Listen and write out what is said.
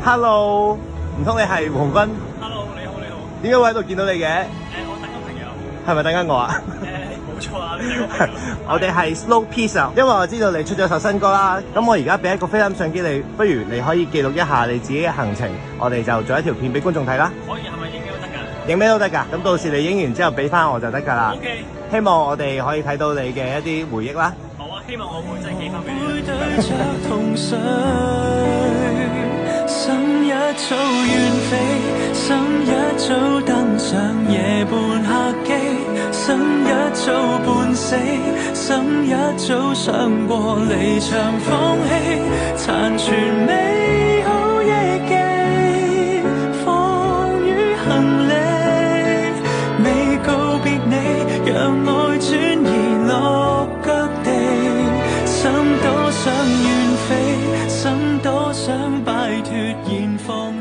Hello，唔通你係黃君？ Hello， 你好你好。點解會喺度見到你嘅？我等個朋友。係咪等緊我啊？冇錯啊，你等個朋友。我哋係 Slow Peace 啊，因為我知道你出咗首新歌啦。咁我而家俾一個菲林相機你，不如你可以記錄一下你自己嘅行程，我哋就做一條片俾觀眾睇啦。可以係咪影咩都得㗎？影咩都得㗎。咁到時你影完之後俾翻我就得㗎啦。OK。希望我哋可以睇到你嘅一啲回憶啦。好啊，希望我會真係寄翻俾你。會對着同睡，心一早遠飛，心一早登上夜半客機，心一早半死，心一早想過離場放棄，殘存美好憶記放於行李，未告別你，讓愛轉移落腳地，心多想遠飛，心多想擺脫現況。